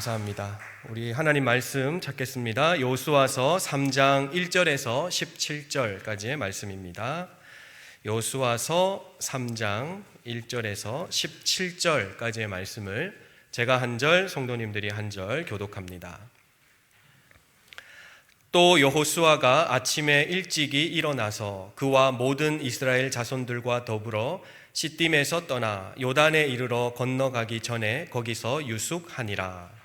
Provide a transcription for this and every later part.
감사합니다. 우리 하나님 말씀 찾겠습니다. 여호수아서 3장 1절에서 17절까지의 말씀입니다. 여호수아서 3장 1절에서 17절까지의 말씀을 제가 한 절, 성도님들이 한 절 교독합니다. 또 여호수아가 아침에 일찍이 일어나서 그와 모든 이스라엘 자손들과 더불어 시딤에서 떠나 요단에 이르러 건너가기 전에 거기서 유숙하니라.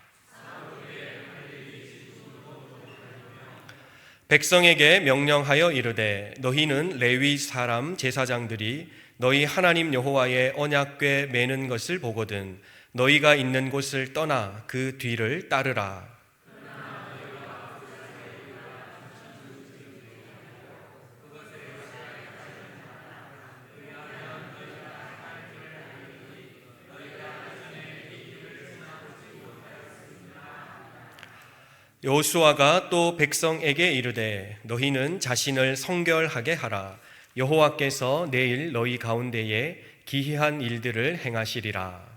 백성에게 명령하여 이르되 너희는 레위 사람 제사장들이 너희 하나님 여호와의 언약궤 매는 것을 보거든 너희가 있는 곳을 떠나 그 뒤를 따르라. 여호수아가 또 백성에게 이르되 너희는 자신을 성결하게 하라. 여호와께서 내일 너희 가운데에 기이한 일들을 행하시리라.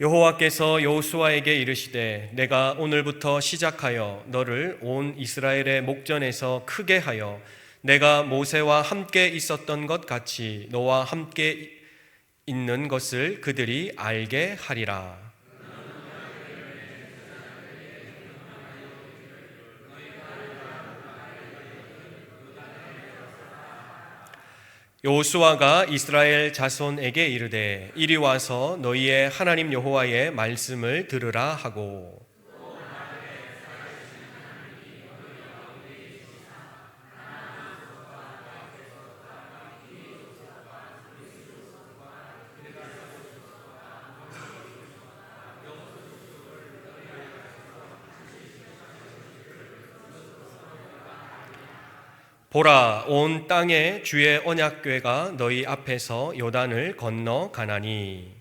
여호와께서 여호수아에게 이르시되 내가 오늘부터 시작하여 너를 온 이스라엘의 목전에서 크게 하여 내가 모세와 함께 있었던 것 같이 너와 함께 있는 것을 그들이 알게 하리라. 여호수아가 이스라엘 자손에게 이르되 이리 와서 너희의 하나님 여호와의 말씀을 들으라 하고 보라, 온 땅에 주의 언약궤가 너희 앞에서 요단을 건너 가나니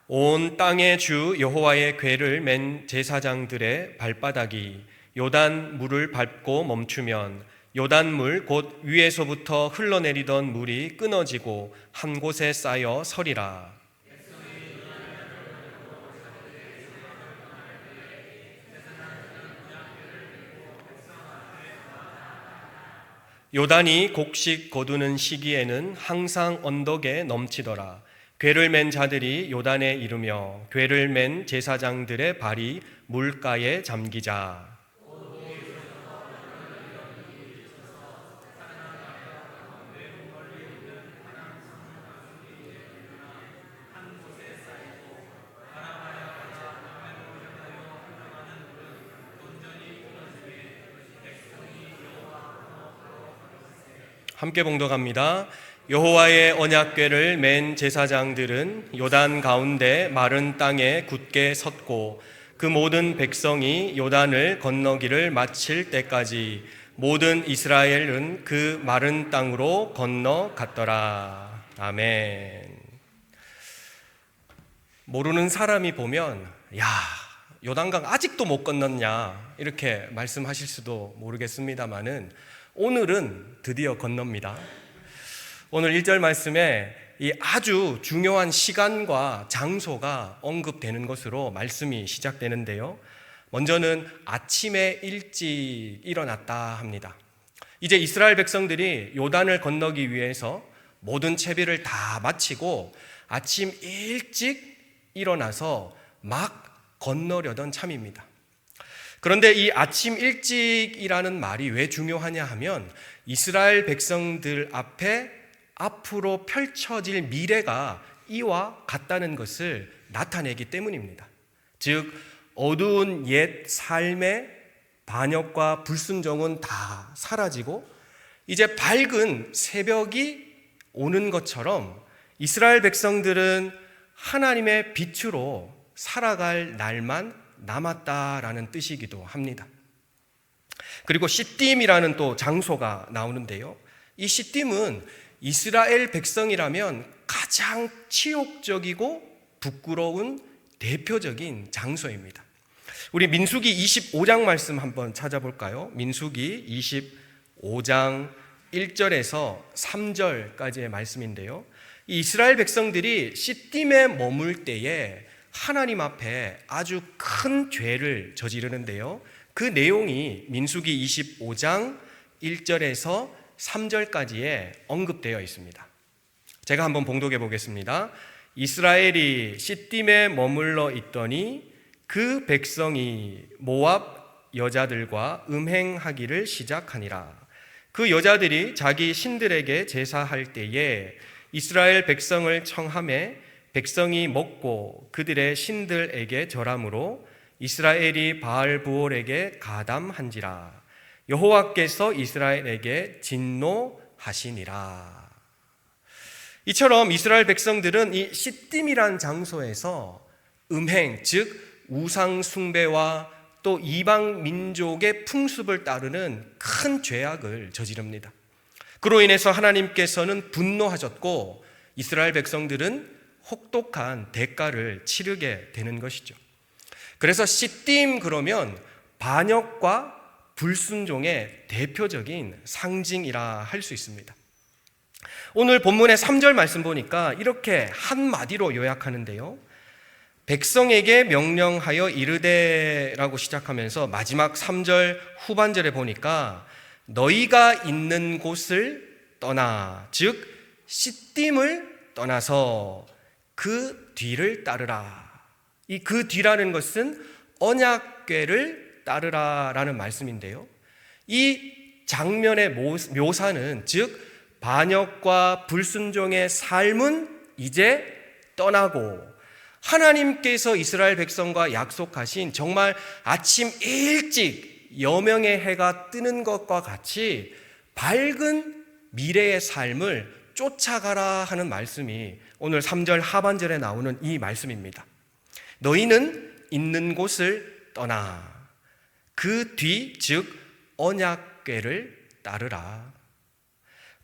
온 땅의 주 여호와의 궤를 맨 제사장들의 발바닥이 요단 물을 밟고 멈추면 요단 물 곧 위에서부터 흘러내리던 물이 끊어지고 한 곳에 쌓여 서리라. 요단이 곡식 거두는 시기에는 항상 언덕에 넘치더라. 궤를 맨 자들이 요단에 이르며 궤를 맨 제사장들의 발이 물가에 잠기자. 함께 봉독합니다. 여호와의 언약궤를 맨 제사장들은 요단 가운데 마른 땅에 굳게 섰고 그 모든 백성이 요단을 건너기를 마칠 때까지 모든 이스라엘은 그 마른 땅으로 건너갔더라. 아멘. 모르는 사람이 보면 야, 요단강 아직도 못 건넜냐 이렇게 말씀하실 수도 모르겠습니다만은 오늘은 드디어 건넙니다. 오늘 1절 말씀에 이 아주 중요한 시간과 장소가 언급되는 것으로 말씀이 시작되는데요. 먼저는 아침에 일찍 일어났다 합니다. 이제 이스라엘 백성들이 요단을 건너기 위해서 모든 채비를 다 마치고 아침 일찍 일어나서 막 건너려던 참입니다. 그런데 이 아침 일찍이라는 말이 왜 중요하냐 하면 이스라엘 백성들 앞에 앞으로 펼쳐질 미래가 이와 같다는 것을 나타내기 때문입니다. 즉 어두운 옛 삶의 반역과 불순종은 다 사라지고 이제 밝은 새벽이 오는 것처럼 이스라엘 백성들은 하나님의 빛으로 살아갈 날만 남았다라는 뜻이기도 합니다. 그리고 시딤이라는 또 장소가 나오는데요. 이 시딤은 이스라엘 백성이라면 가장 치욕적이고 부끄러운 대표적인 장소입니다. 우리 민수기 25장 말씀 한번 찾아볼까요? 민수기 25장 1절에서 3절까지의 말씀인데요. 이 이스라엘 백성들이 시딤에 머물 때에 하나님 앞에 아주 큰 죄를 저지르는데요. 그 내용이 민수기 25장 1절에서 3절까지에 언급되어 있습니다. 제가 한번 봉독해 보겠습니다. 이스라엘이 시딤에 머물러 있더니 그 백성이 모압 여자들과 음행하기를 시작하니라. 그 여자들이 자기 신들에게 제사할 때에 이스라엘 백성을 청하매 백성이 먹고 그들의 신들에게 절함으로 이스라엘이 바알 부올에게 가담한지라. 여호와께서 이스라엘에게 진노하시니라. 이처럼 이스라엘 백성들은 이 시딤이란 장소에서 음행, 즉 우상 숭배와 또 이방 민족의 풍습을 따르는 큰 죄악을 저지릅니다. 그로 인해서 하나님께서는 분노하셨고 이스라엘 백성들은 혹독한 대가를 치르게 되는 것이죠. 그래서 시딤 그러면 반역과 불순종의 대표적인 상징이라 할 수 있습니다. 오늘 본문의 3절 말씀 보니까 이렇게 한마디로 요약하는데요. 백성에게 명령하여 이르되라고 시작하면서 마지막 3절 후반절에 보니까 너희가 있는 곳을 떠나, 즉 시딤을 떠나서 그 뒤를 따르라. 이 그 뒤라는 것은 언약궤를 따르라라는 말씀인데요. 이 장면의 묘사는 즉 반역과 불순종의 삶은 이제 떠나고 하나님께서 이스라엘 백성과 약속하신 정말 아침 일찍 여명의 해가 뜨는 것과 같이 밝은 미래의 삶을 쫓아가라 하는 말씀이 오늘 3절 하반절에 나오는 이 말씀입니다. 너희는 있는 곳을 떠나 그 뒤 즉 언약궤를 따르라.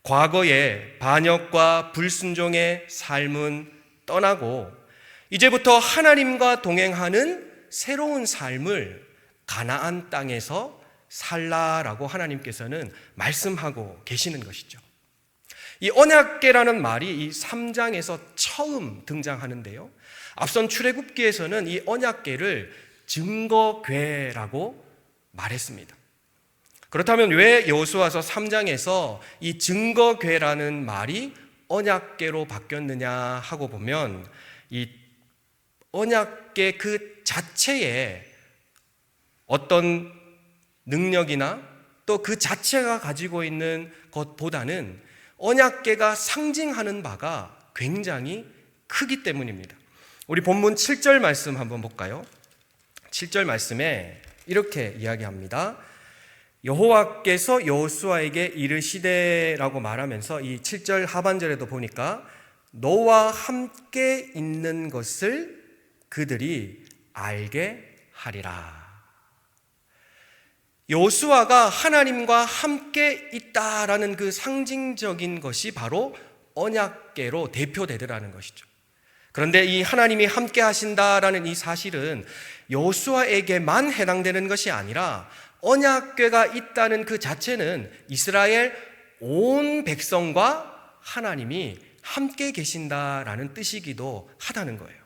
과거의 반역과 불순종의 삶은 떠나고 이제부터 하나님과 동행하는 새로운 삶을 가나안 땅에서 살라라고 하나님께서는 말씀하고 계시는 것이죠. 이 언약궤라는 말이 이 3장에서 처음 등장하는데요. 앞선 출애굽기에서는 이 언약궤를 증거궤라고 말했습니다. 그렇다면 왜 여호수아서 3장에서 이 증거궤라는 말이 언약궤로 바뀌었느냐 하고 보면 이 언약궤 그 자체에 어떤 능력이나 또 그 자체가 가지고 있는 것보다는 언약궤가 상징하는 바가 굉장히 크기 때문입니다. 우리 본문 7절 말씀 한번 볼까요? 7절 말씀에 이렇게 이야기합니다. 여호와께서 여호수아에게 이르시되라고 말하면서 이 7절 하반절에도 보니까 너와 함께 있는 것을 그들이 알게 하리라. 여호수아가 하나님과 함께 있다라는 그 상징적인 것이 바로 언약궤로 대표되더라는 것이죠. 그런데 이 하나님이 함께 하신다라는 이 사실은 여호수아에게만 해당되는 것이 아니라 언약궤가 있다는 그 자체는 이스라엘 온 백성과 하나님이 함께 계신다라는 뜻이기도 하다는 거예요.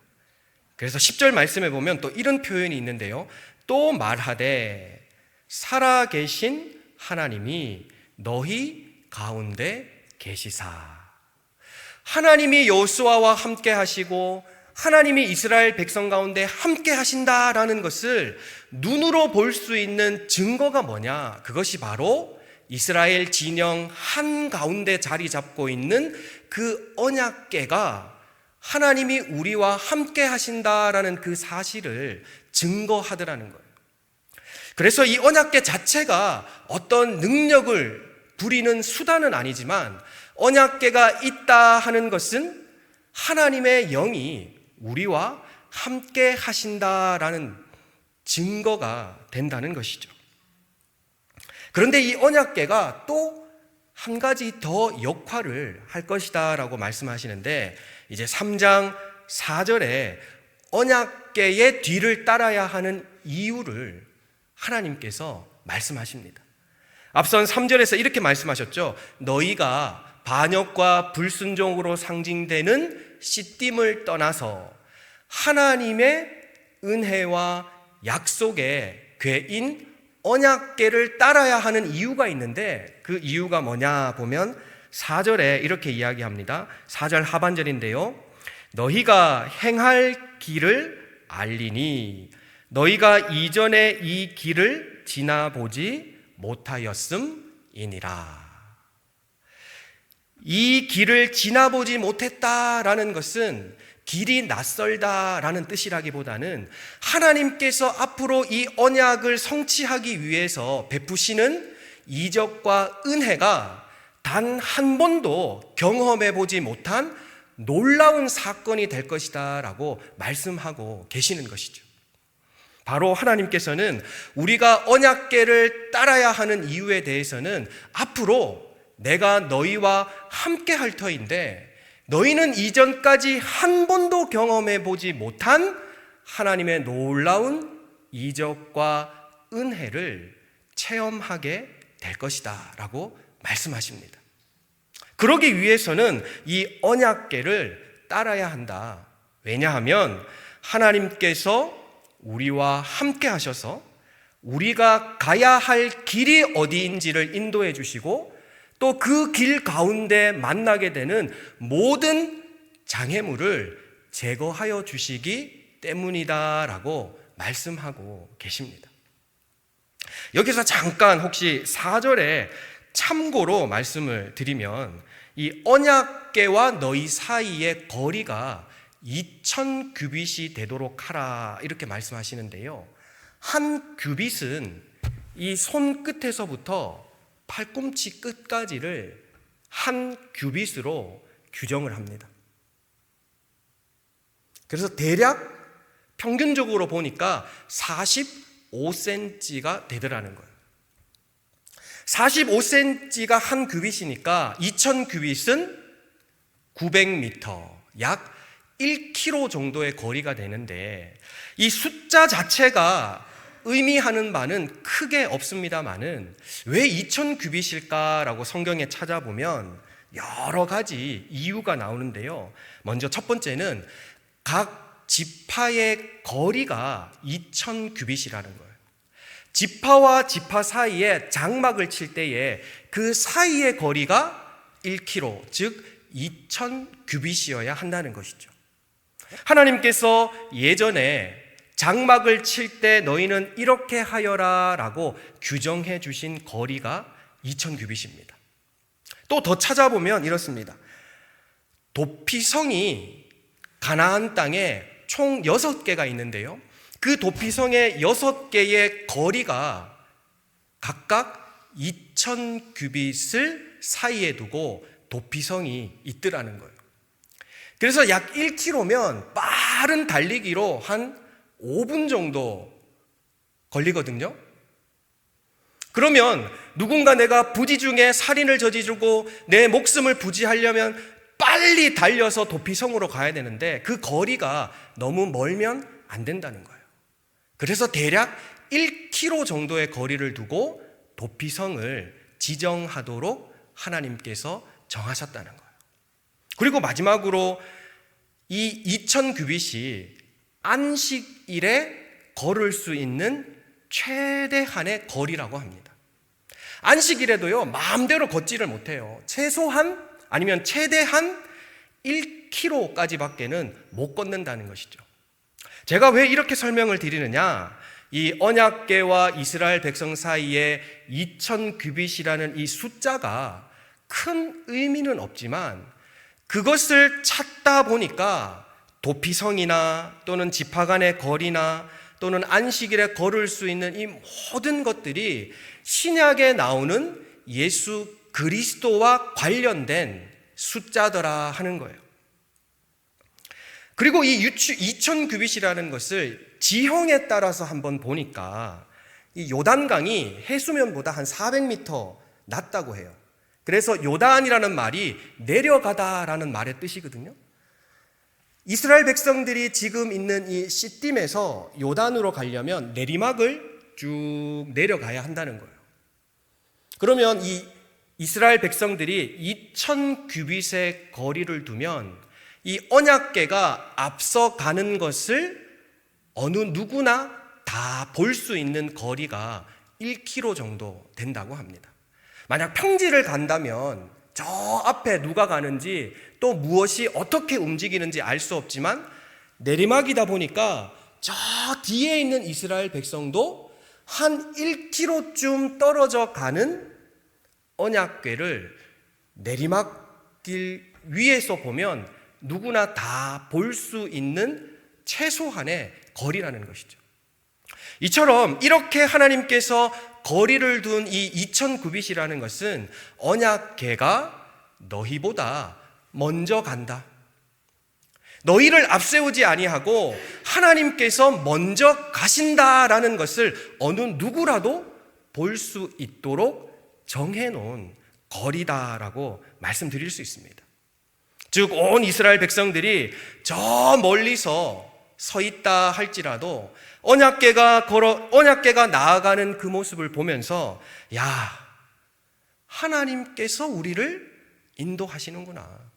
그래서 10절 말씀에 보면 또 이런 표현이 있는데요. 또 말하되 살아계신 하나님이 너희 가운데 계시사. 하나님이 여호수아와 함께 하시고 하나님이 이스라엘 백성 가운데 함께 하신다라는 것을 눈으로 볼 수 있는 증거가 뭐냐? 그것이 바로 이스라엘 진영 한가운데 자리 잡고 있는 그 언약궤가 하나님이 우리와 함께 하신다라는 그 사실을 증거하더라는 거예요. 그래서 이 언약궤 자체가 어떤 능력을 부리는 수단은 아니지만 언약궤가 있다 하는 것은 하나님의 영이 우리와 함께 하신다라는 증거가 된다는 것이죠. 그런데 이 언약궤가 또 한 가지 더 역할을 할 것이다 라고 말씀하시는데 이제 3장 4절에 언약궤의 뒤를 따라야 하는 이유를 하나님께서 말씀하십니다. 앞선 3절에서 이렇게 말씀하셨죠. 너희가 반역과 불순종으로 상징되는 씨띠임을 떠나서 하나님의 은혜와 약속의 궤인 언약궤를 따라야 하는 이유가 있는데, 그 이유가 뭐냐 보면 4절에 이렇게 이야기합니다. 4절 하반절인데요. 너희가 행할 길을 알리니 너희가 이전에 이 길을 지나보지 못하였음이니라. 이 길을 지나보지 못했다라는 것은 길이 낯설다라는 뜻이라기보다는 하나님께서 앞으로 이 언약을 성취하기 위해서 베푸시는 이적과 은혜가 단 한 번도 경험해 보지 못한 놀라운 사건이 될 것이다 라고 말씀하고 계시는 것이죠. 바로 하나님께서는 우리가 언약궤를 따라야 하는 이유에 대해서는 앞으로 내가 너희와 함께 할 터인데 너희는 이전까지 한 번도 경험해 보지 못한 하나님의 놀라운 이적과 은혜를 체험하게 될 것이다 라고 말씀하십니다. 그러기 위해서는 이 언약궤를 따라야 한다. 왜냐하면 하나님께서 우리와 함께 하셔서 우리가 가야 할 길이 어디인지를 인도해 주시고 또 그 길 가운데 만나게 되는 모든 장애물을 제거하여 주시기 때문이다라고 말씀하고 계십니다. 여기서 잠깐 혹시 4절에 참고로 말씀을 드리면 이 언약궤와 너희 사이의 거리가 2000규빗이 되도록 하라 이렇게 말씀하시는데요. 한 규빗은 이 손끝에서부터 팔꿈치 끝까지를 한 규빗으로 규정을 합니다. 그래서 대략 평균적으로 보니까 45cm가 되더라는 거예요. 45cm가 한 규빗이니까 2000규빗은 900m, 약 1km 정도의 거리가 되는데 이 숫자 자체가 의미하는 바는 크게 없습니다만은 왜 2000규빗일까라고 성경에 찾아보면 여러 가지 이유가 나오는데요. 먼저 첫 번째는 각 지파의 거리가 2000규빗이라는 거예요. 지파와 지파 사이에 장막을 칠 때에 그 사이의 거리가 1km, 즉 2000규빗이어야 한다는 것이죠. 하나님께서 예전에 장막을 칠 때 너희는 이렇게 하여라 라고 규정해 주신 거리가 2000규빗입니다. 또 더 찾아보면 이렇습니다. 도피성이 가나안 땅에 총 6개가 있는데요. 그 도피성의 6개의 거리가 각각 2000규빗을 사이에 두고 도피성이 있더라는 거예요. 그래서 약 1km면 빠른 달리기로 한 5분 정도 걸리거든요. 그러면 누군가 내가 부지 중에 살인을 저지르고 내 목숨을 부지하려면 빨리 달려서 도피성으로 가야 되는데 그 거리가 너무 멀면 안 된다는 거예요. 그래서 대략 1km 정도의 거리를 두고 도피성을 지정하도록 하나님께서 정하셨다는 거예요. 그리고 마지막으로 이 2000규빗이 안식일에 걸을 수 있는 최대한의 거리라고 합니다. 안식일에도요, 마음대로 걷지를 못해요. 최소한 아니면 최대한 1km까지밖에는 못 걷는다는 것이죠. 제가 왜 이렇게 설명을 드리느냐? 이 언약궤와 이스라엘 백성 사이에 2000규빗이라는 이 숫자가 큰 의미는 없지만 그것을 찾다 보니까 도피성이나 또는 지파 간의 거리나 또는 안식일에 걸을 수 있는 이 모든 것들이 신약에 나오는 예수 그리스도와 관련된 숫자더라 하는 거예요. 그리고 이 2000규빗이라는 것을 지형에 따라서 한번 보니까 이 요단강이 해수면보다 한 400m 낮다고 해요. 그래서 요단이라는 말이 내려가다라는 말의 뜻이거든요. 이스라엘 백성들이 지금 있는 이 시딤에서 요단으로 가려면 내리막을 쭉 내려가야 한다는 거예요. 그러면 이 이스라엘 백성들이 2000 규빗의 거리를 두면 이 언약궤가 앞서가는 것을 어느 누구나 다 볼 수 있는 거리가 1km 정도 된다고 합니다. 만약 평지를 간다면 저 앞에 누가 가는지 또 무엇이 어떻게 움직이는지 알 수 없지만 내리막이다 보니까 저 뒤에 있는 이스라엘 백성도 한 1km쯤 떨어져 가는 언약궤를 내리막길 위에서 보면 누구나 다 볼 수 있는 최소한의 거리라는 것이죠. 이처럼 이렇게 하나님께서 거리를 둔 이 2000 규빗이라는 것은 언약궤가 너희보다 먼저 간다. 너희를 앞세우지 아니하고 하나님께서 먼저 가신다라는 것을 어느 누구라도 볼 수 있도록 정해놓은 거리다라고 말씀드릴 수 있습니다. 즉 온 이스라엘 백성들이 저 멀리서 서 있다 할지라도 언약궤가 나아가는 그 모습을 보면서 야, 하나님께서 우리를 인도하시는구나.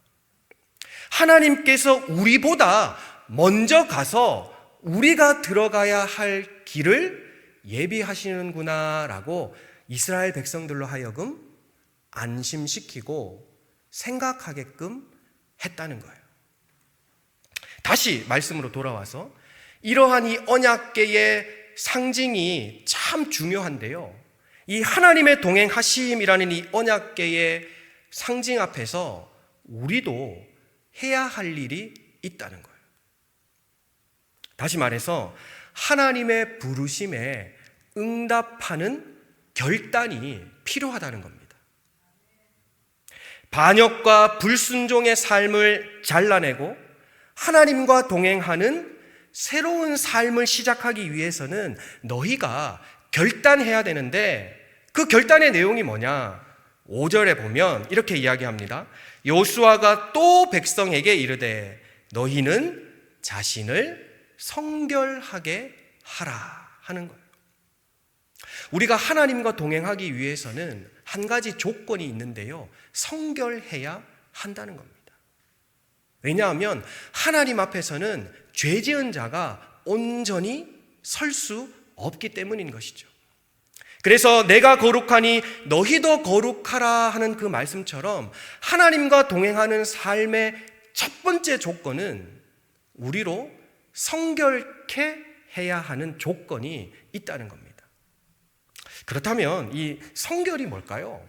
하나님께서 우리보다 먼저 가서 우리가 들어가야 할 길을 예비하시는구나라고 이스라엘 백성들로 하여금 안심시키고 생각하게끔 했다는 거예요. 다시 말씀으로 돌아와서 이러한 이 언약궤의 상징이 참 중요한데요. 이 하나님의 동행하심이라는 이 언약궤의 상징 앞에서 우리도 해야 할 일이 있다는 거예요. 다시 말해서 하나님의 부르심에 응답하는 결단이 필요하다는 겁니다. 반역과 불순종의 삶을 잘라내고 하나님과 동행하는 새로운 삶을 시작하기 위해서는 너희가 결단해야 되는데 그 결단의 내용이 뭐냐? 5절에 보면 이렇게 이야기합니다. 여호수아가 또 백성에게 이르되 너희는 자신을 성결하게 하라 하는 거예요. 우리가 하나님과 동행하기 위해서는 한 가지 조건이 있는데요. 성결해야 한다는 겁니다. 왜냐하면 하나님 앞에서는 죄 지은 자가 온전히 설 수 없기 때문인 것이죠. 그래서 내가 거룩하니 너희도 거룩하라 하는 그 말씀처럼 하나님과 동행하는 삶의 첫 번째 조건은 우리로 성결케 해야 하는 조건이 있다는 겁니다. 그렇다면 이 성결이 뭘까요?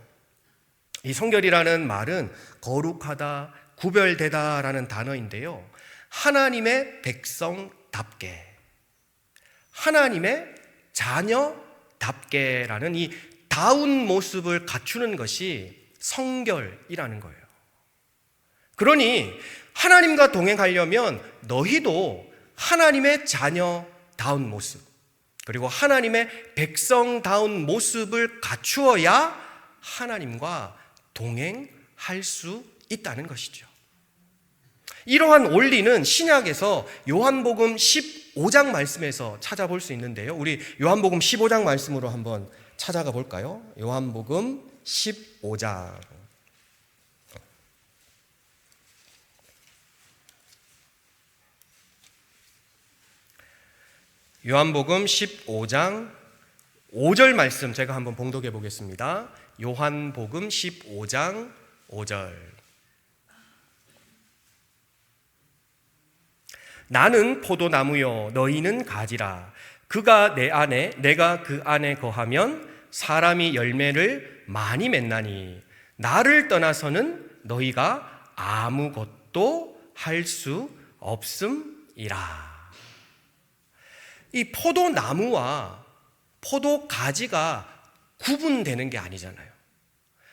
이 성결이라는 말은 거룩하다, 구별되다라는 단어인데요. 하나님의 백성답게, 하나님의 자녀답게라는 이 다운 모습을 갖추는 것이 성결이라는 거예요. 그러니 하나님과 동행하려면 너희도 하나님의 자녀다운 모습, 그리고 하나님의 백성다운 모습을 갖추어야 하나님과 동행할 수 있다는 것이죠. 이러한 원리는 신약에서 요한복음 15장 말씀에서 찾아볼 수 있는데요. 우리 요한복음 15장 말씀으로 한번 찾아가 볼까요? 요한복음 15장. 요한복음 15장 5절 말씀 제가 한번 봉독해 보겠습니다. 요한복음 15장 5절. 나는 포도나무요 너희는 가지라. 그가 내 안에 내가 그 안에 거하면 사람이 열매를 많이 맺나니 나를 떠나서는 너희가 아무것도 할 수 없음이라. 이 포도나무와 포도가지가 구분되는 게 아니잖아요.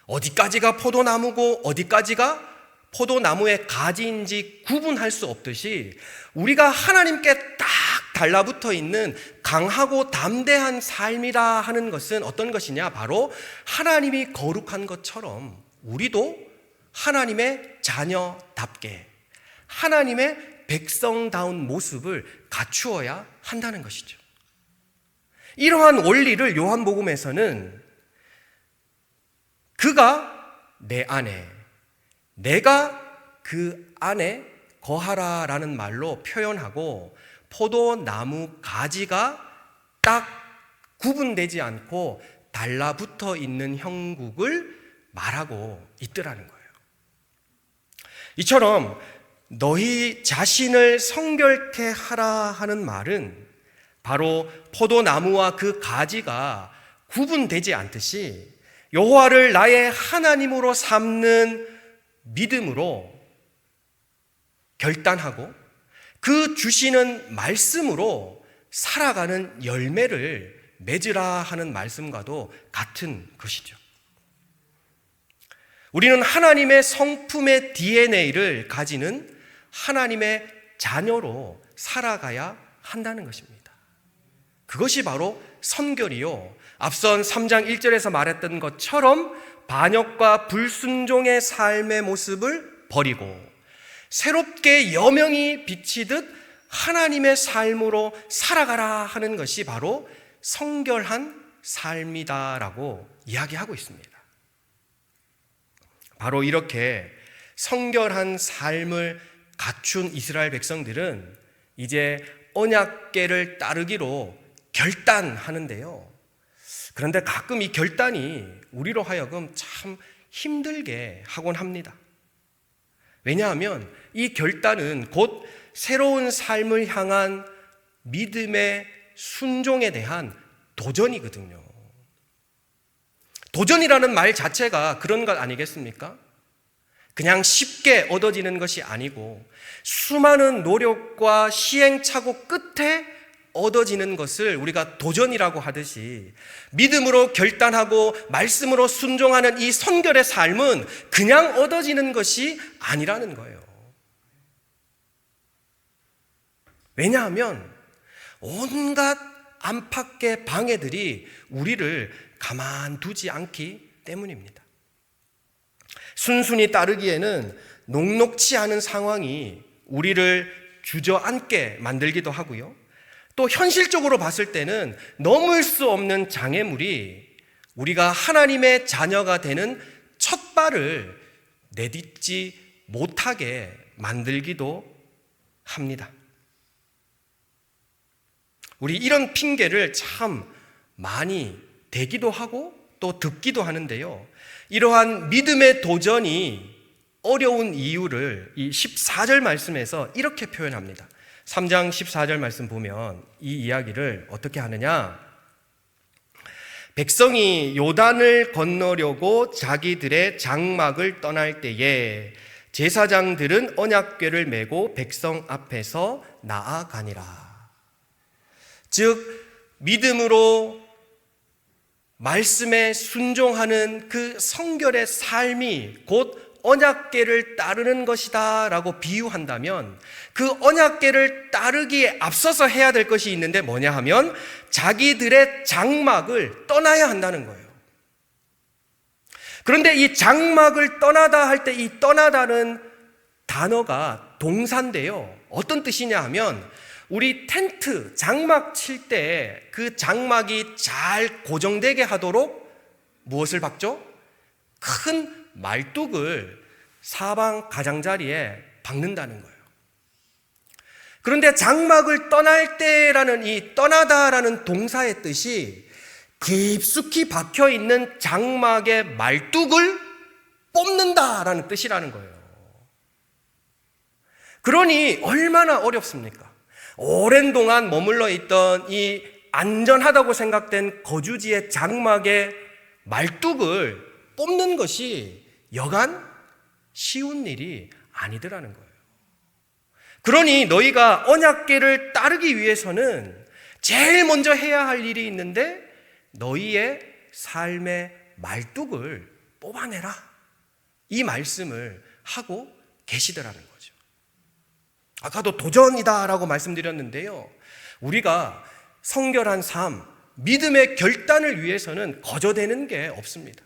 어디까지가 포도나무고 어디까지가 포도나무의 가지인지 구분할 수 없듯이 우리가 하나님께 딱 달라붙어 있는 강하고 담대한 삶이라 하는 것은 어떤 것이냐? 바로 하나님이 거룩한 것처럼 우리도 하나님의 자녀답게, 하나님의 백성다운 모습을 갖추어야 한다는 것이죠. 이러한 원리를 요한복음에서는 그가 내 안에, 내가 그 안에 거하라라는 말로 표현하고, 포도나무 가지가 딱 구분되지 않고 달라붙어 있는 형국을 말하고 있더라는 거예요. 이처럼 너희 자신을 성결케 하라 하는 말은 바로 포도나무와 그 가지가 구분되지 않듯이 여호와를 나의 하나님으로 삼는 믿음으로 결단하고 그 주시는 말씀으로 살아가는 열매를 맺으라 하는 말씀과도 같은 것이죠. 우리는 하나님의 성품의 DNA를 가지는 하나님의 자녀로 살아가야 한다는 것입니다. 그것이 바로 선결이요, 앞선 3장 1절에서 말했던 것처럼 반역과 불순종의 삶의 모습을 버리고 새롭게 여명이 비치듯 하나님의 삶으로 살아가라 하는 것이 바로 성결한 삶이다라고 이야기하고 있습니다. 바로 이렇게 성결한 삶을 갖춘 이스라엘 백성들은 이제 언약궤를 따르기로 결단하는데요. 그런데 가끔 이 결단이 우리로 하여금 참 힘들게 하곤 합니다. 왜냐하면 이 결단은 곧 새로운 삶을 향한 믿음의 순종에 대한 도전이거든요. 도전이라는 말 자체가 그런 것 아니겠습니까? 그냥 쉽게 얻어지는 것이 아니고 수많은 노력과 시행착오 끝에 얻어지는 것을 우리가 도전이라고 하듯이 믿음으로 결단하고 말씀으로 순종하는 이 선결의 삶은 그냥 얻어지는 것이 아니라는 거예요. 왜냐하면 온갖 안팎의 방해들이 우리를 가만두지 않기 때문입니다. 순순히 따르기에는 녹록치 않은 상황이 우리를 주저앉게 만들기도 하고요. 또 현실적으로 봤을 때는 넘을 수 없는 장애물이 우리가 하나님의 자녀가 되는 첫 발을 내딛지 못하게 만들기도 합니다. 우리 이런 핑계를 참 많이 대기도 하고 또 듣기도 하는데요. 이러한 믿음의 도전이 어려운 이유를 이 14절 말씀에서 이렇게 표현합니다. 3장 14절 말씀 보면 이 이야기를 어떻게 하느냐? 백성이 요단을 건너려고 자기들의 장막을 떠날 때에 제사장들은 언약궤를 메고 백성 앞에서 나아가니라. 즉 믿음으로 말씀에 순종하는 그 성결의 삶이 곧 언약궤를 따르는 것이다 라고 비유한다면 그 언약궤를 따르기에 앞서서 해야 될 것이 있는데 뭐냐 하면 자기들의 장막을 떠나야 한다는 거예요. 그런데 이 장막을 떠나다 할 때 이 떠나다는 단어가 동사인데요. 어떤 뜻이냐 하면 우리 텐트, 장막 칠 때 그 장막이 잘 고정되게 하도록 무엇을 박죠? 큰 말뚝을 사방 가장자리에 박는다는 거예요. 그런데 장막을 떠날 때라는 이 떠나다라는 동사의 뜻이 깊숙이 박혀 있는 장막의 말뚝을 뽑는다라는 뜻이라는 거예요. 그러니 얼마나 어렵습니까? 오랜 동안 머물러 있던 이 안전하다고 생각된 거주지의 장막의 말뚝을 뽑는 것이 여간 쉬운 일이 아니더라는 거예요. 그러니 너희가 언약궤를 따르기 위해서는 제일 먼저 해야 할 일이 있는데 너희의 삶의 말뚝을 뽑아내라. 이 말씀을 하고 계시더라는 거죠. 아까도 도전이다라고 말씀드렸는데요. 우리가 성결한 삶, 믿음의 결단을 위해서는 거저되는 게 없습니다.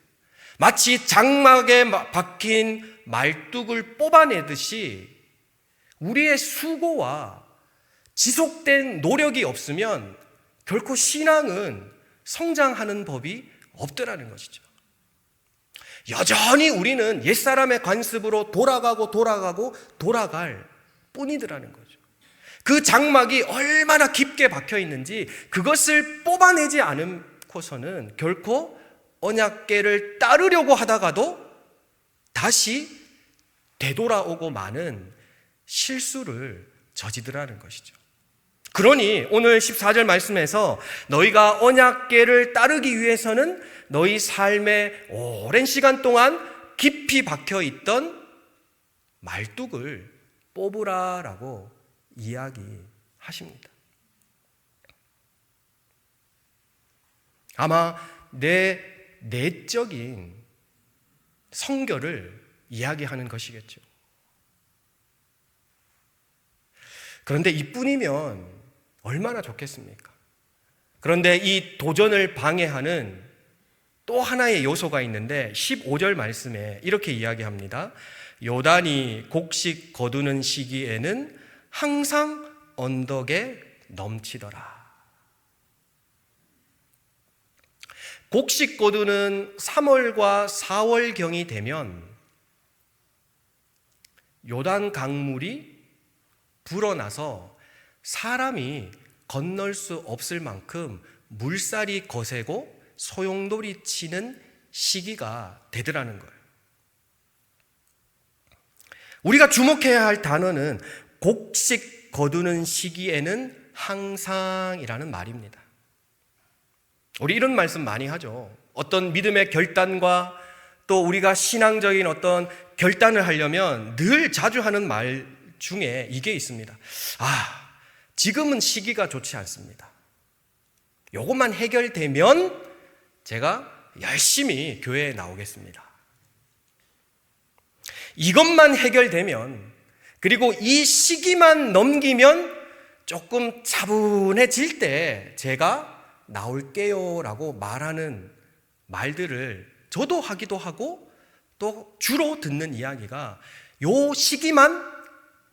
마치 장막에 박힌 말뚝을 뽑아내듯이 우리의 수고와 지속된 노력이 없으면 결코 신앙은 성장하는 법이 없더라는 것이죠. 여전히 우리는 옛사람의 관습으로 돌아갈 뿐이더라는 거죠. 그 장막이 얼마나 깊게 박혀 있는지 그것을 뽑아내지 않고서는 결코 언약궤를 따르려고 하다가도 다시 되돌아오고 마는 실수를 저지르라는 것이죠. 그러니 오늘 14절 말씀에서 너희가 언약궤를 따르기 위해서는 너희 삶의 오랜 시간 동안 깊이 박혀 있던 말뚝을 뽑으라라고 이야기하십니다. 아마 내 내적인 성결을 이야기하는 것이겠죠. 그런데 이뿐이면 얼마나 좋겠습니까? 그런데 이 도전을 방해하는 또 하나의 요소가 있는데 15절 말씀에 이렇게 이야기합니다. 요단이 곡식 거두는 시기에는 항상 언덕에 넘치더라. 곡식 거두는 3월과 4월경이 되면 요단 강물이 불어나서 사람이 건널 수 없을 만큼 물살이 거세고 소용돌이 치는 시기가 되더라는 거예요. 우리가 주목해야 할 단어는 곡식 거두는 시기에는 항상이라는 말입니다. 우리 이런 말씀 많이 하죠. 어떤 믿음의 결단과 또 우리가 신앙적인 어떤 결단을 하려면 늘 자주 하는 말 중에 이게 있습니다. 지금은 시기가 좋지 않습니다. 요것만 해결되면 제가 열심히 교회에 나오겠습니다. 이것만 해결되면, 그리고 이 시기만 넘기면 조금 차분해질 때 제가 나올게요 라고 말하는 말들을 저도 하기도 하고 또 주로 듣는 이야기가 요 시기만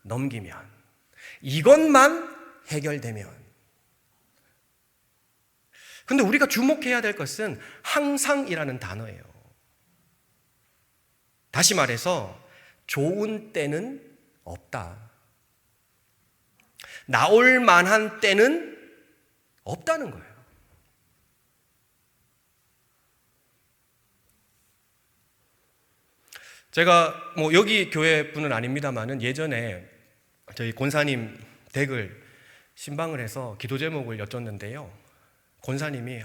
넘기면, 이것만 해결되면. 근데 우리가 주목해야 될 것은 항상이라는 단어예요. 다시 말해서 좋은 때는 없다. 나올 만한 때는 없다는 거예요. 제가 여기 교회 분은 아닙니다만은 예전에 저희 권사님 댁을 신방을 해서 기도 제목을 여쭸는데요. 권사님이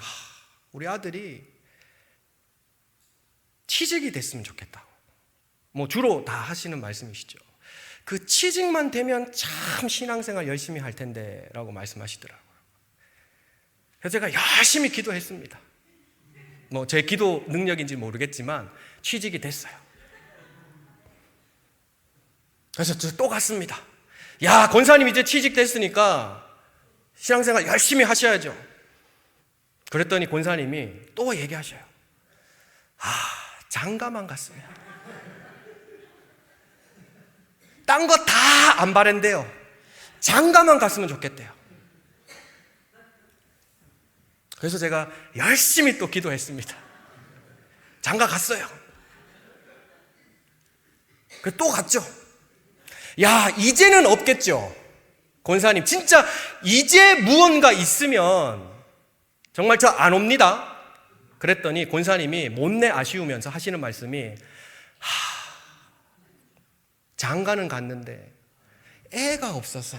우리 아들이 취직이 됐으면 좋겠다고. 주로 다 하시는 말씀이시죠. 그 취직만 되면 참 신앙생활 열심히 할 텐데 라고 말씀하시더라고요. 그래서 제가 열심히 기도했습니다. 제 기도 능력인지 모르겠지만 취직이 됐어요. 그래서 저 또 갔습니다. 야, 권사님 이제 취직됐으니까 신앙생활 열심히 하셔야죠. 그랬더니 권사님이 또 얘기하셔요. 장가만 갔으면. 딴 거 다 안 바란대요. 장가만 갔으면 좋겠대요. 그래서 제가 열심히 또 기도했습니다. 장가 갔어요. 그래서 또 갔죠. 야, 이제는 없겠죠. 권사님, 진짜 이제 무언가 있으면 정말 저 안 옵니다. 그랬더니 권사님이 못내 아쉬우면서 하시는 말씀이 장가는 갔는데 애가 없어서.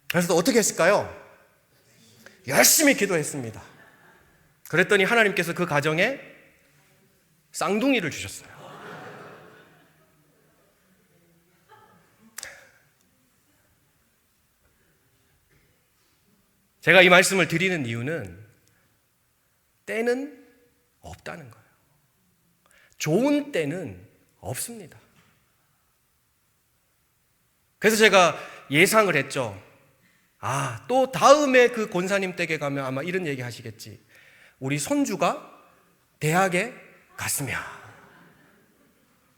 그래서 어떻게 했을까요? 열심히 기도했습니다. 그랬더니 하나님께서 그 가정에 쌍둥이를 주셨어요. 제가 이 말씀을 드리는 이유는 때는 없다는 거예요. 좋은 때는 없습니다. 그래서 제가 예상을 했죠. 또 다음에 그 권사님 댁에 가면 아마 이런 얘기 하시겠지. 우리 손주가 대학에 갔으면.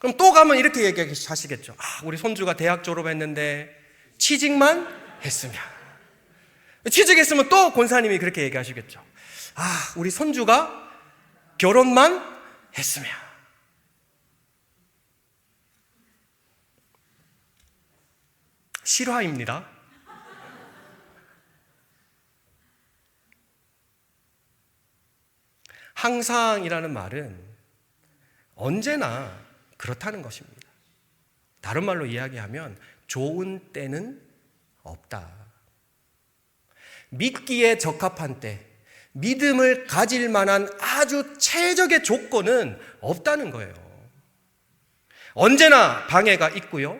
그럼 또 가면 이렇게 얘기하시겠죠. 우리 손주가 대학 졸업했는데 취직만 했으면. 취직했으면 또 권사님이 그렇게 얘기하시겠죠. 우리 손주가 결혼만 했으면. 실화입니다. 항상이라는 말은 언제나 그렇다는 것입니다. 다른 말로 이야기하면 좋은 때는 없다. 믿기에 적합한 때, 믿음을 가질 만한 아주 최적의 조건은 없다는 거예요. 언제나 방해가 있고요.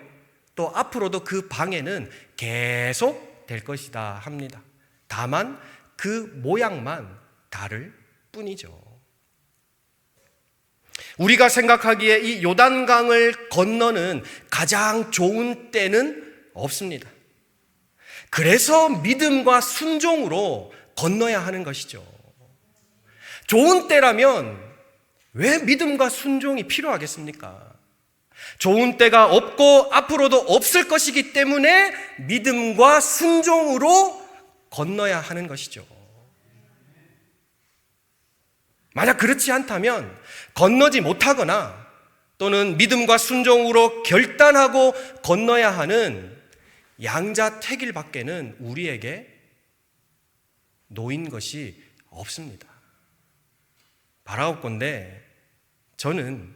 또 앞으로도 그 방해는 계속 될 것이다 합니다. 다만 그 모양만 다를 뿐이죠. 우리가 생각하기에 이 요단강을 건너는 가장 좋은 때는 없습니다. 그래서 믿음과 순종으로 건너야 하는 것이죠. 좋은 때라면 왜 믿음과 순종이 필요하겠습니까? 좋은 때가 없고 앞으로도 없을 것이기 때문에 믿음과 순종으로 건너야 하는 것이죠. 만약 그렇지 않다면 건너지 못하거나 또는 믿음과 순종으로 결단하고 건너야 하는 양자택일 밖에는 우리에게 놓인 것이 없습니다. 바라옵건대 저는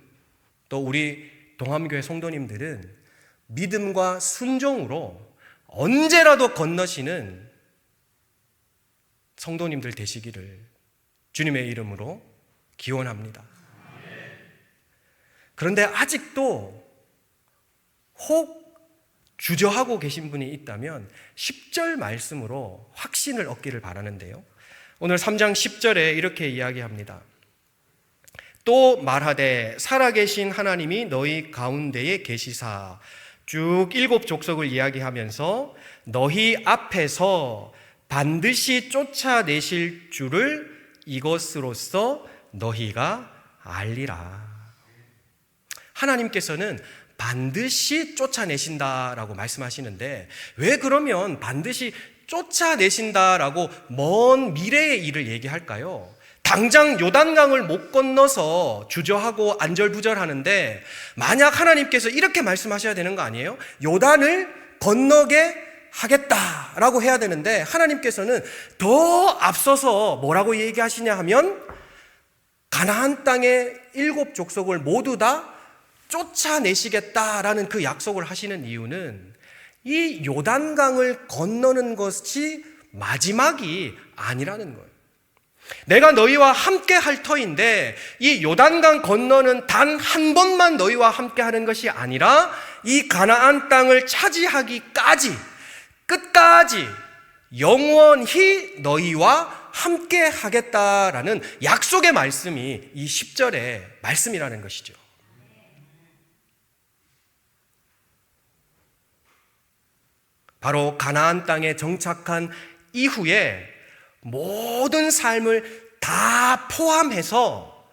또 우리 동암교회 성도님들은 믿음과 순종으로 언제라도 건너시는 성도님들 되시기를 주님의 이름으로 기원합니다. 그런데 아직도 혹 주저하고 계신 분이 있다면 10절 말씀으로 확신을 얻기를 바라는데요. 오늘 3장 10절에 이렇게 이야기합니다. 또 말하되 살아계신 하나님이 너희 가운데에 계시사, 쭉 7 족속을 이야기하면서 너희 앞에서 반드시 쫓아내실 줄을 이것으로써 너희가 알리라. 하나님께서는 반드시 쫓아내신다라고 말씀하시는데 왜 그러면 반드시 쫓아내신다라고 먼 미래의 일을 얘기할까요? 당장 요단강을 못 건너서 주저하고 안절부절하는데 만약 하나님께서 이렇게 말씀하셔야 되는 거 아니에요? 요단을 건너게 하겠다라고 해야 되는데 하나님께서는 더 앞서서 뭐라고 얘기하시냐 하면 가나안 땅의 7 족속을 모두 다 쫓아내시겠다라는 그 약속을 하시는 이유는 이 요단강을 건너는 것이 마지막이 아니라는 거예요. 내가 너희와 함께 할 터인데 이 요단강 건너는 단 한 번만 너희와 함께 하는 것이 아니라 이 가나안 땅을 차지하기까지 끝까지 영원히 너희와 함께 하겠다라는 약속의 말씀이 이 10절의 말씀이라는 것이죠. 바로 가나안 땅에 정착한 이후에 모든 삶을 다 포함해서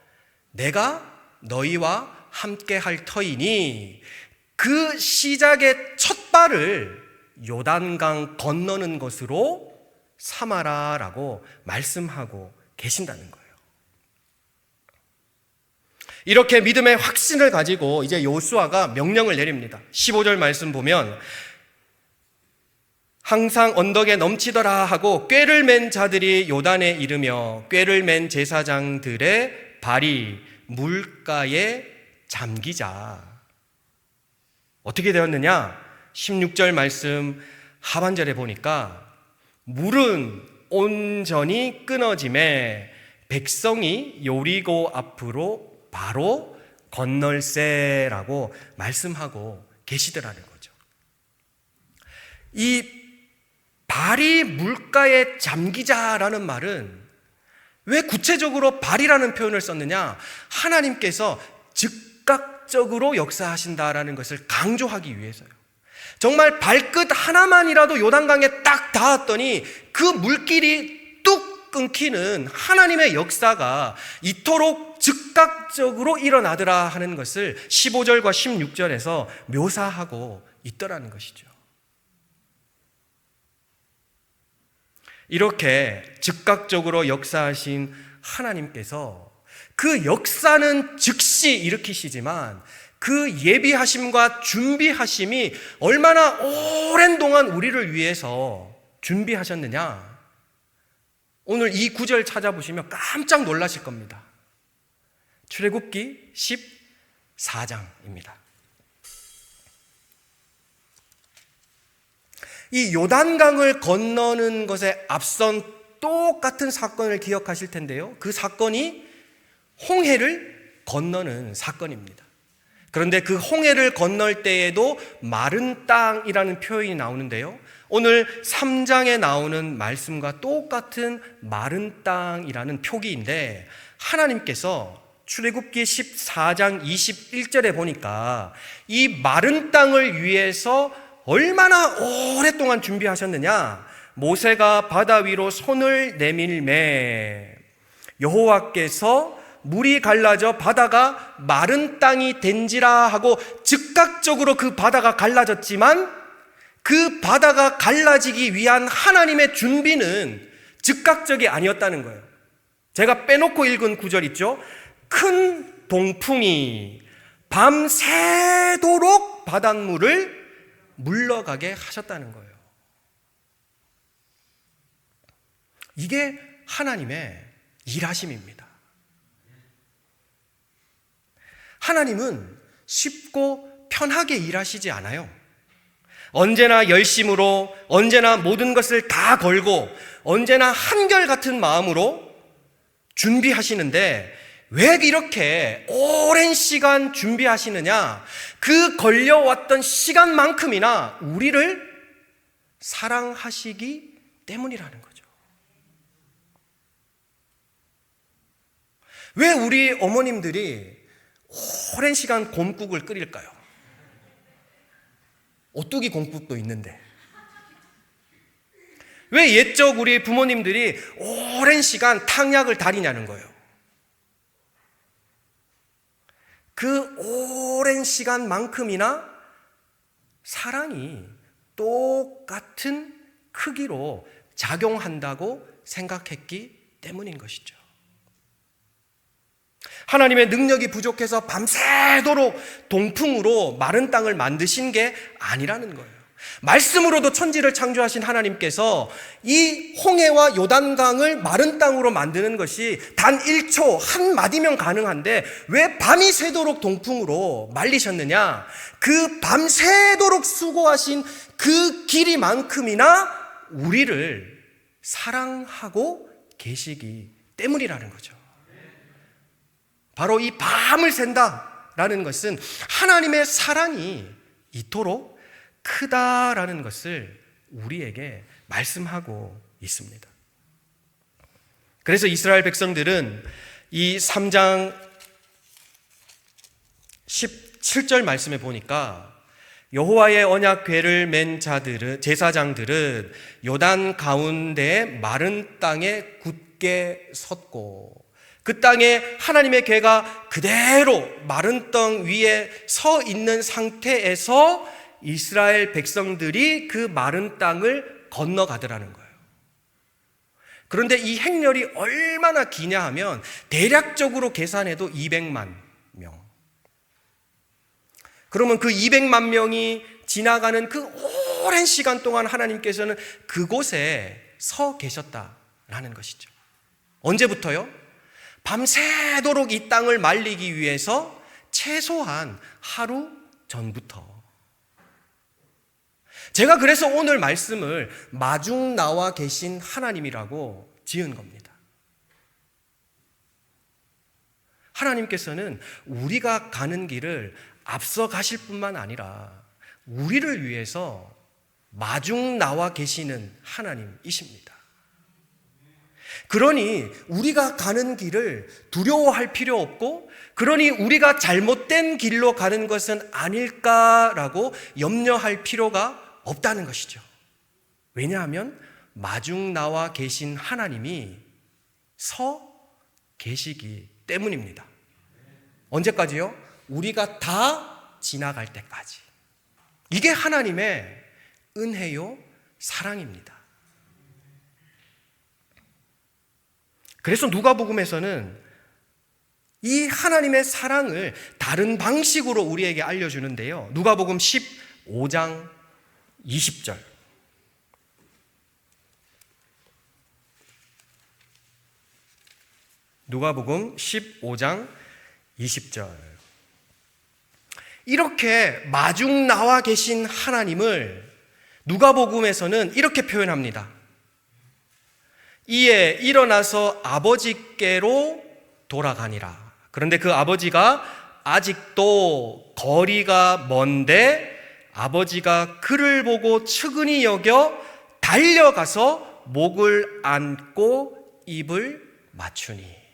내가 너희와 함께 할 터이니 그 시작의 첫 발을 요단강 건너는 것으로 삼아라라고 말씀하고 계신다는 거예요. 이렇게 믿음의 확신을 가지고 이제 요수아가 명령을 내립니다. 15절 말씀 보면 항상 언덕에 넘치더라 하고 꾀를 맨 자들이 요단에 이르며 꾀를 맨 제사장들의 발이 물가에 잠기자. 어떻게 되었느냐? 16절 말씀 하반절에 보니까 물은 온전히 끊어짐에 백성이 요리고 앞으로 바로 건널세라고 말씀하고 계시더라는 거죠. 이 발이 물가에 잠기자라는 말은 왜 구체적으로 발이라는 표현을 썼느냐? 하나님께서 즉각적으로 역사하신다라는 것을 강조하기 위해서요. 정말 발끝 하나만이라도 요단강에 딱 닿았더니 그 물길이 뚝 끊기는 하나님의 역사가 이토록 즉각적으로 일어나더라 하는 것을 15절과 16절에서 묘사하고 있더라는 것이죠. 이렇게 즉각적으로 역사하신 하나님께서 그 역사는 즉시 일으키시지만 그 예비하심과 준비하심이 얼마나 오랜 동안 우리를 위해서 준비하셨느냐, 오늘 이 구절 찾아보시면 깜짝 놀라실 겁니다. 출애굽기 14장입니다. 이 요단강을 건너는 것에 앞선 똑같은 사건을 기억하실 텐데요, 그 사건이 홍해를 건너는 사건입니다. 그런데 그 홍해를 건널 때에도 마른 땅이라는 표현이 나오는데요, 오늘 3장에 나오는 말씀과 똑같은 마른 땅이라는 표기인데, 하나님께서 출애굽기 14장 21절에 보니까 이 마른 땅을 위해서 얼마나 오랫동안 준비하셨느냐, 모세가 바다 위로 손을 내밀매 여호와께서 물이 갈라져 바다가 마른 땅이 된지라 하고, 즉각적으로 그 바다가 갈라졌지만 그 바다가 갈라지기 위한 하나님의 준비는 즉각적이 아니었다는 거예요. 제가 빼놓고 읽은 구절 있죠? 큰 동풍이 밤새도록 바닷물을 물러가게 하셨다는 거예요. 이게 하나님의 일하심입니다. 하나님은 쉽고 편하게 일하시지 않아요. 언제나 열심으로, 언제나 모든 것을 다 걸고, 언제나 한결같은 마음으로 준비하시는데, 왜 이렇게 오랜 시간 준비하시느냐? 그 걸려왔던 시간만큼이나 우리를 사랑하시기 때문이라는 거죠. 왜 우리 어머님들이 오랜 시간 곰국을 끓일까요? 오뚜기 곰국도 있는데. 왜 옛적 우리 부모님들이 오랜 시간 탕약을 다리냐는 거예요. 그 오랜 시간만큼이나 사랑이 똑같은 크기로 작용한다고 생각했기 때문인 것이죠. 하나님의 능력이 부족해서 밤새도록 동풍으로 마른 땅을 만드신 게 아니라는 거예요. 말씀으로도 천지를 창조하신 하나님께서 이 홍해와 요단강을 마른 땅으로 만드는 것이 단 1초 한마디면 가능한데 왜 밤이 새도록 동풍으로 말리셨느냐? 그 밤새도록 수고하신 그 길이만큼이나 우리를 사랑하고 계시기 때문이라는 거죠. 바로 이 밤을 샌다라는 것은 하나님의 사랑이 이토록 크다라는 것을 우리에게 말씀하고 있습니다. 그래서 이스라엘 백성들은 이 3장 17절 말씀에 보니까 여호와의 언약궤를 맨 자들은, 제사장들은 요단 가운데 마른 땅에 굳게 섰고, 그 땅에 하나님의 궤가 그대로 마른 땅 위에 서 있는 상태에서 이스라엘 백성들이 그 마른 땅을 건너가더라는 거예요. 그런데 이 행렬이 얼마나 기냐 하면 대략적으로 계산해도 200만 명. 그러면 그 200만 명이 지나가는 그 오랜 시간 동안 하나님께서는 그곳에 서 계셨다라는 것이죠. 언제부터요? 밤새도록 이 땅을 말리기 위해서 최소한 하루 전부터. 제가 그래서 오늘 말씀을 마중 나와 계신 하나님이라고 지은 겁니다. 하나님께서는 우리가 가는 길을 앞서 가실 뿐만 아니라 우리를 위해서 마중 나와 계시는 하나님이십니다. 그러니 우리가 가는 길을 두려워할 필요 없고, 그러니 우리가 잘못된 길로 가는 것은 아닐까라고 염려할 필요가 없다는 것이죠. 왜냐하면 마중 나와 계신 하나님이 서 계시기 때문입니다. 언제까지요? 우리가 다 지나갈 때까지. 이게 하나님의 은혜요, 사랑입니다. 그래서 누가복음에서는 이 하나님의 사랑을 다른 방식으로 우리에게 알려주는데요. 누가복음 15장 20절. 누가복음 15장 20절. 이렇게 마중 나와 계신 하나님을 누가복음에서는 이렇게 표현합니다. 이에 일어나서 아버지께로 돌아가니라. 그런데 그 아버지가 아직도 거리가 먼데 아버지가 그를 보고 측은히 여겨 달려가서 목을 안고 입을 맞추니.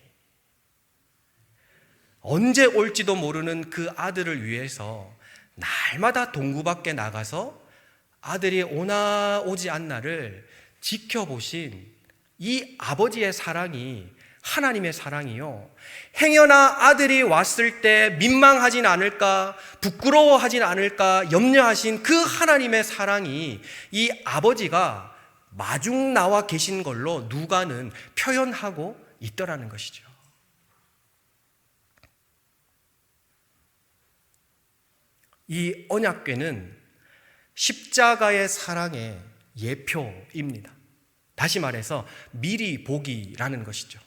언제 올지도 모르는 그 아들을 위해서 날마다 동구 밖에 나가서 아들이 오나 오지 않나를 지켜보신 이 아버지의 사랑이, 하나님의 사랑이요, 행여나 아들이 왔을 때 민망하진 않을까, 부끄러워하진 않을까 염려하신 그 하나님의 사랑이 이 아버지가 마중 나와 계신 걸로 누가는 표현하고 있더라는 것이죠. 이 언약궤는 십자가의 사랑의 예표입니다. 다시 말해서 미리 보기라는 것이죠.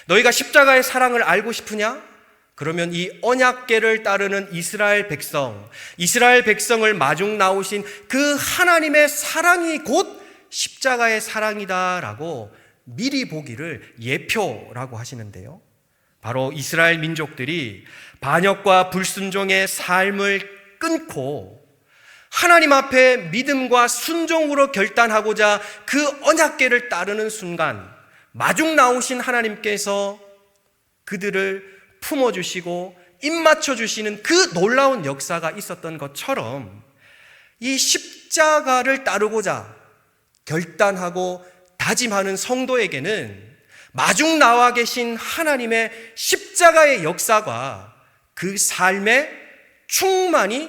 너희가 십자가의 사랑을 알고 싶으냐? 그러면 이 언약궤를 따르는 이스라엘 백성을 마중 나오신 그 하나님의 사랑이 곧 십자가의 사랑이다라고 미리 보기를 예표라고 하시는데요. 바로 이스라엘 민족들이 반역과 불순종의 삶을 끊고 하나님 앞에 믿음과 순종으로 결단하고자 그 언약궤를 따르는 순간 마중 나오신 하나님께서 그들을 품어주시고 입맞춰주시는 그 놀라운 역사가 있었던 것처럼 이 십자가를 따르고자 결단하고 다짐하는 성도에게는 마중 나와 계신 하나님의 십자가의 역사가 그 삶에 충만히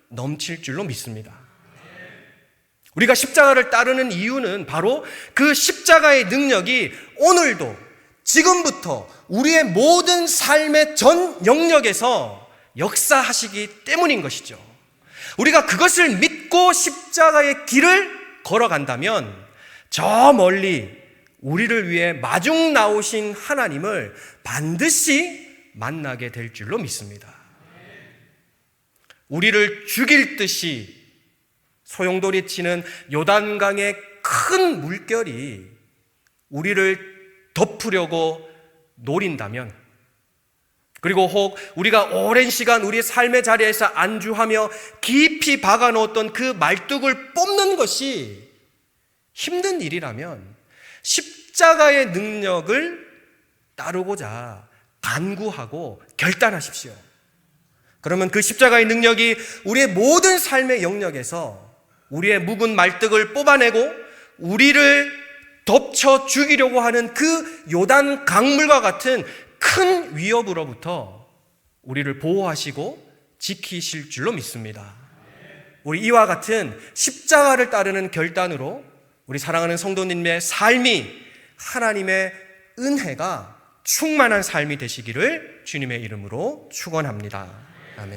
넘칠 줄로 믿습니다. 우리가 십자가를 따르는 이유는 바로 그 십자가의 능력이 오늘도 지금부터 우리의 모든 삶의 전 영역에서 역사하시기 때문인 것이죠. 우리가 그것을 믿고 십자가의 길을 걸어간다면 저 멀리 우리를 위해 마중 나오신 하나님을 반드시 만나게 될 줄로 믿습니다. 우리를 죽일 듯이 소용돌이 치는 요단강의 큰 물결이 우리를 덮으려고 노린다면, 그리고 혹 우리가 오랜 시간 우리의 삶의 자리에서 안주하며 깊이 박아놓았던 그 말뚝을 뽑는 것이 힘든 일이라면 십자가의 능력을 따르고자 간구하고 결단하십시오. 그러면 그 십자가의 능력이 우리의 모든 삶의 영역에서 우리의 묵은 말뚝을 뽑아내고 우리를 덮쳐 죽이려고 하는 그 요단 강물과 같은 큰 위협으로부터 우리를 보호하시고 지키실 줄로 믿습니다. 우리 이와 같은 십자가를 따르는 결단으로 우리 사랑하는 성도님의 삶이 하나님의 은혜가 충만한 삶이 되시기를 주님의 이름으로 축원합니다.